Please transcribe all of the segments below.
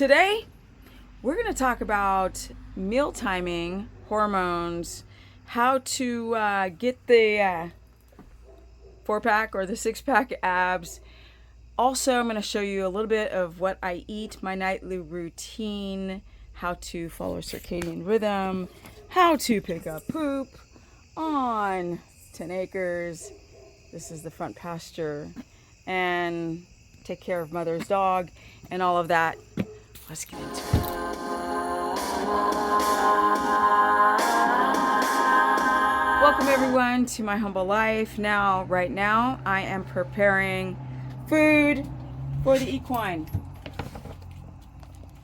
Today, we're going to talk about meal timing, hormones, how to get the 4-pack or the 6-pack abs. Also, I'm going to show you a little bit of what I eat, my nightly routine, how to follow circadian rhythm, how to pick up poop on 10 acres. This is the front pasture. And take care of mother's dog and all of that. Let's get into it. Welcome everyone to my humble life. Right now, I am preparing food for the equine.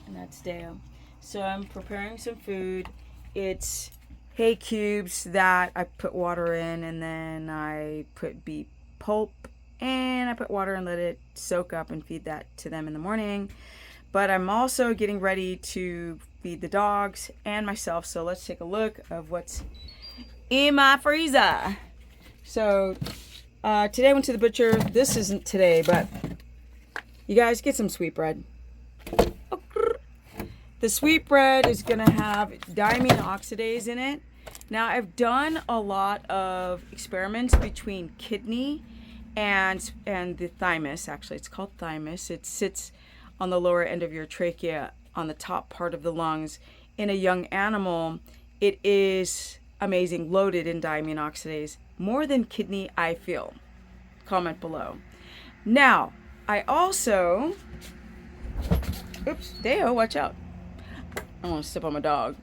And that's Dale. So I'm preparing some food. It's hay cubes that I put water in, and then I put beet pulp, and I put water and let it soak up and feed that to them in the morning. But I'm also getting ready to feed the dogs and myself. So let's take a look of what's in my freezer. So today I went to the butcher. This isn't today, but you guys get some sweetbread. The sweetbread is going to have diamine oxidase in it. Now I've done a lot of experiments between kidney and the thymus. Actually, it's called thymus. It sits on the lower end of your trachea, on the top part of the lungs. In a young animal, it is amazing, loaded in diamine oxidase, more than kidney, I feel. Comment below. Now, I also, oops, Deo, watch out. I want to step on my dog.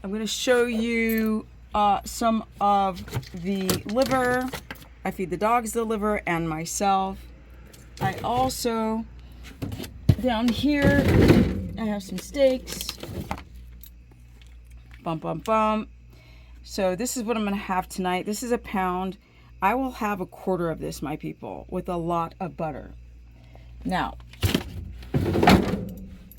I'm going to show you some of the liver. I feed the dogs the liver and myself. I also, down here, I have some steaks. Bum, bum, bum. So this is what I'm going to have tonight. This is a pound. I will have a quarter of this, my people, with a lot of butter. Now,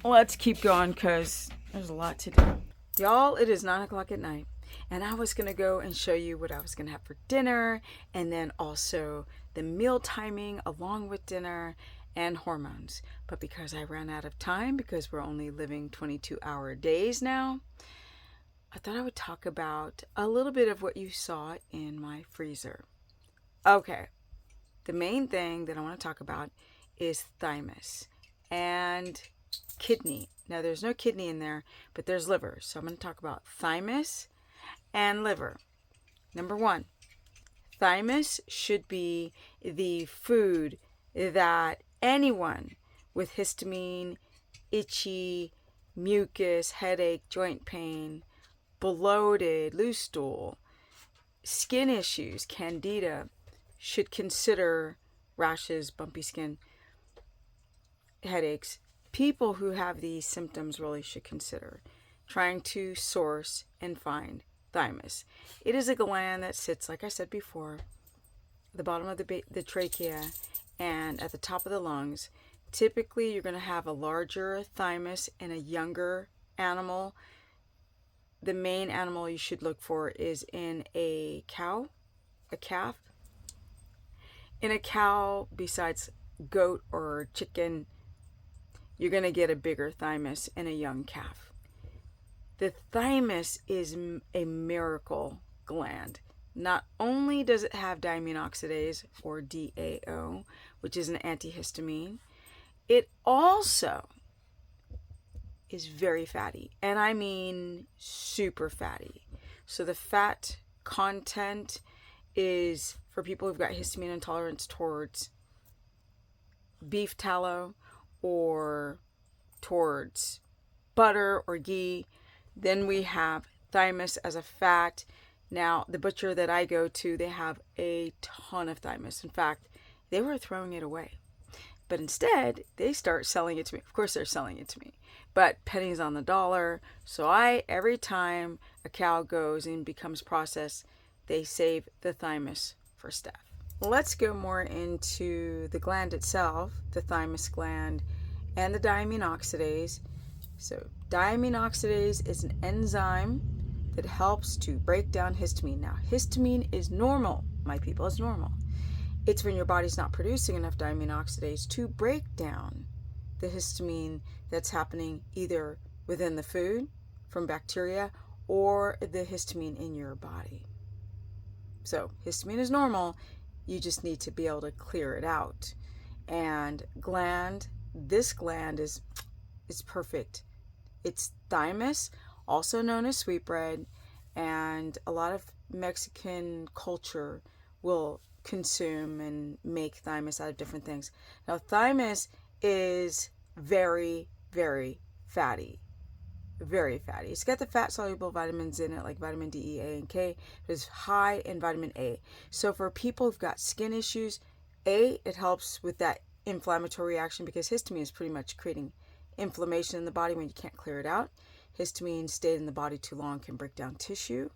let's keep going because there's a lot to do. Y'all, it is 9 o'clock at night. And I was going to go and show you what I was going to have for dinner, and then also the meal timing along with dinner and hormones. But because I ran out of time, because we're only living 22-hour days now, I thought I would talk about a little bit of what you saw in my freezer. Okay, the main thing that I want to talk about is thymus and kidney. Now, there's no kidney in there, but there's liver. So I'm going to talk about thymus and liver. Number one, thymus should be the food that anyone with histamine, itchy, mucus, headache, joint pain, bloated, loose stool, skin issues, candida, should consider rashes, bumpy skin, headaches. People who have these symptoms really should consider trying to source and find thymus. It is a gland that sits, like I said before, at the bottom of the trachea and at the top of the lungs. Typically, you're going to have a larger thymus in a younger animal. The main animal you should look for is in a cow, a calf. In a cow, besides goat or chicken, you're going to get a bigger thymus in a young calf. The thymus is a miracle gland. Not only does it have diamine oxidase, or DAO, which is an antihistamine, it also is very fatty. And I mean super fatty. So the fat content is for people who've got histamine intolerance towards beef tallow or towards butter or ghee. Then we have thymus as a fat. Now, the butcher that I go to, they have a ton of thymus. In fact, they were throwing it away. But instead, they start selling it to me. Of course, they're selling it to me. But pennies on the dollar. So every time a cow goes and becomes processed, they save the thymus for staff. Let's go more into the gland itself, the thymus gland, and the diamine oxidase. So diamine oxidase is an enzyme that helps to break down histamine. Now, histamine is normal, my people, it's normal. It's when your body's not producing enough diamine oxidase to break down the histamine that's happening either within the food from bacteria or the histamine in your body. So histamine is normal. You just need to be able to clear it out. And this gland is perfect. It's thymus, also known as sweetbread, and a lot of Mexican culture will consume and make thymus out of different things. Now, thymus is very, very fatty. Very fatty. It's got the fat-soluble vitamins in it, like vitamin D, E, A, and K. It's high in vitamin A. So for people who've got skin issues, it helps with that inflammatory reaction because histamine is pretty much creating inflammation in the body when you can't clear it out. Histamine stayed in the body too long can break down tissue.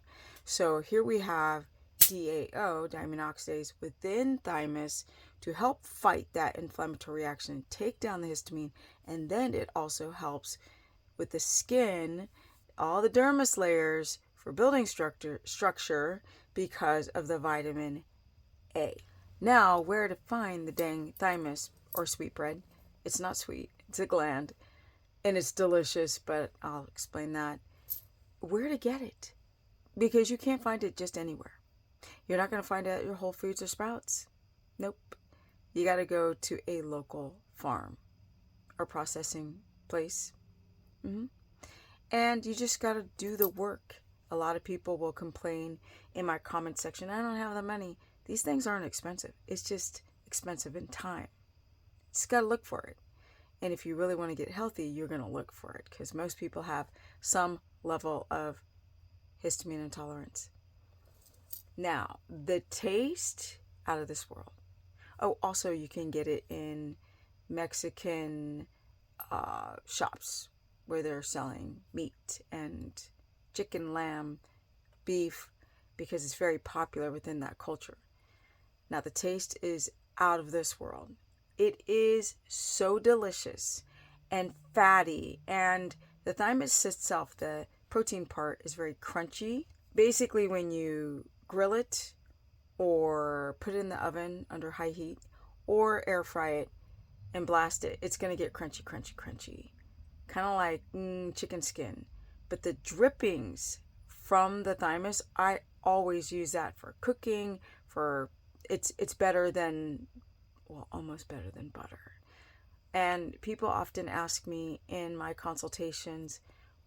So here we have DAO, diamine oxidase, within thymus to help fight that inflammatory reaction, take down the histamine, and then it also helps with the skin, all the dermis layers for building structure because of the vitamin A. Now, where to find the dang thymus or sweetbread? It's not sweet, it's a gland, and it's delicious, but I'll explain that. Where to get it? Because you can't find it just anywhere. You're not going to find it at your Whole Foods or Sprouts. Nope. You got to go to a local farm or processing place. And you just got to do the work. A lot of people will complain in my comment section, I don't have the money. These things aren't expensive. It's just expensive in time. You just got to look for it. And if you really want to get healthy, you're going to look for it because most people have some level of histamine intolerance. Now, the taste, out of this world. Oh, also you can get it in Mexican shops where they're selling meat and chicken, lamb, beef, because it's very popular within that culture. Now, the taste is out of this world. It is so delicious and fatty, and the thymus itself, the protein part, is very crunchy. Basically, when you grill it or put it in the oven under high heat or air fry it and blast it, it's going to get crunchy, crunchy, crunchy. Kind of like chicken skin. But the drippings from the thymus, I always use that for cooking. It's better than, well, almost better than butter. And people often ask me in my consultations,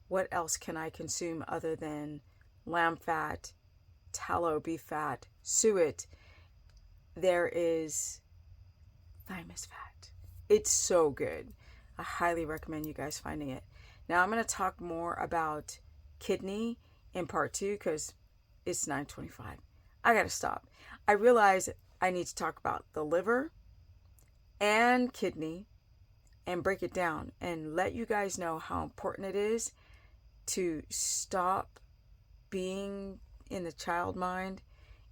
what else can I consume other than lamb fat, tallow, beef fat, suet? There is thymus fat. It's so good. I highly recommend you guys finding it. Now I'm going to talk more about kidney in part 2 because it's 9:25. I got to stop. I realize I need to talk about the liver and kidney and break it down and let you guys know how important it is to stop being in the child mind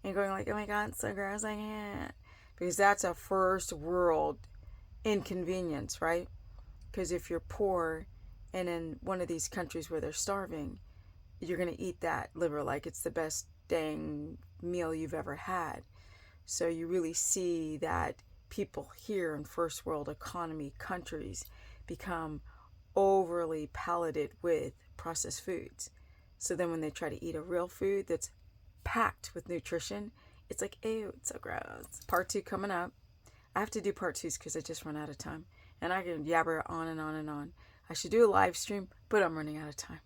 and going like, oh my God, it's so gross, I can't. Because that's a first world inconvenience, right? Because if you're poor and in one of these countries where they're starving, you're going to eat that liver like it's the best dang meal you've ever had. So you really see that people here in first world economy countries become overly palated with processed foods. So then when they try to eat a real food that's packed with nutrition, it's like, ew, it's so gross. Part 2 coming up. I have to do part 2s because I just run out of time. And I can yabber on and on and on. I should do a live stream, but I'm running out of time.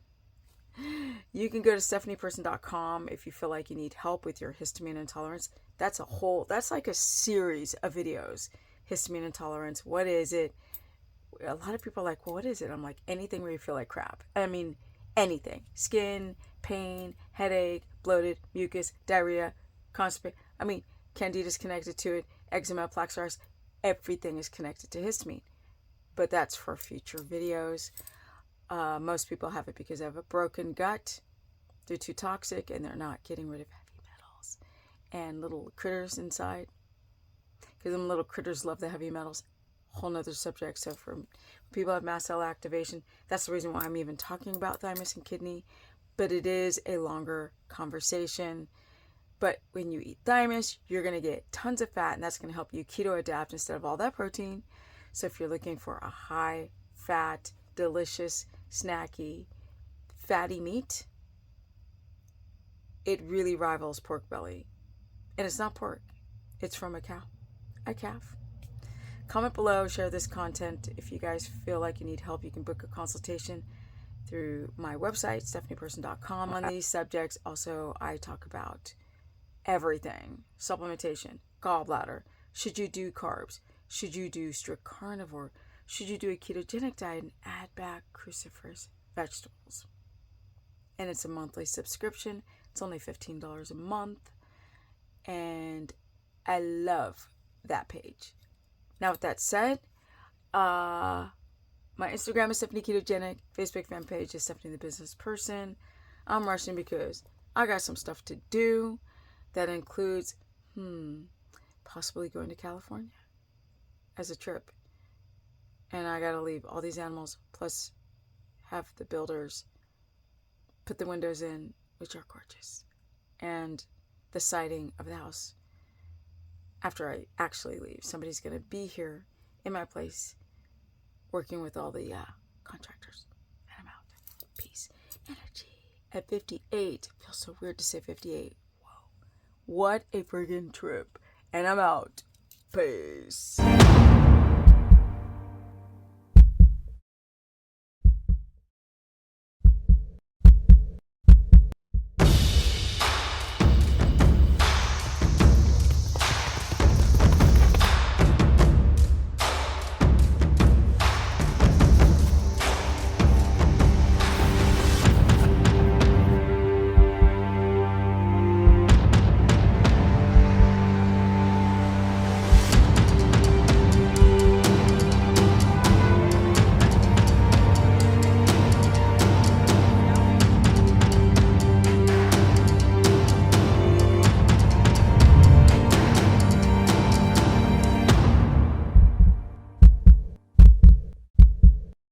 You can go to stephanieperson.com if you feel like you need help with your histamine intolerance. That's like a series of videos. Histamine intolerance, what is it? A lot of people are like, well, what is it? I'm like, anything where you feel like crap. I mean, anything. Skin, pain, headache, bloated, mucus, diarrhea, constipation. I mean, candida's connected to it, eczema, plaque psoriasis. Everything is connected to histamine. But that's for future videos. Most people have it because they have a broken gut. They're too toxic and they're not getting rid of heavy metals and little critters inside. Because them little critters love the heavy metals. Whole nother subject. So for people who have mast cell activation, that's the reason why I'm even talking about thymus and kidney. But it is a longer conversation. But when you eat thymus, you're going to get tons of fat, and that's going to help you keto adapt instead of all that protein. So if you're looking for a high fat, delicious, snacky, fatty meat, it really rivals pork belly. And it's not pork. It's from a cow, a calf. Comment below, share this content. If you guys feel like you need help, you can book a consultation through my website, stephanieperson.com, on these subjects. Also, I talk about everything. Supplementation, gallbladder. Should you do carbs? Should you do strict carnivore? Should you do a ketogenic diet and add back cruciferous vegetables? And it's a monthly subscription. It's only $15 a month. And I love that page. Now, with that said, my Instagram is Stephanie Ketogenic. Facebook fan page is Stephanie the Business Person. I'm rushing because I got some stuff to do. That includes, possibly going to California as a trip. And I got to leave all these animals, plus have the builders put the windows in, which are gorgeous, and the siding of the house. After I actually leave, somebody's going to be here in my place working with all the contractors. And I'm out. Peace. Energy. At 58. Feels so weird to say 58. Whoa. What a friggin' trip. And I'm out. Peace.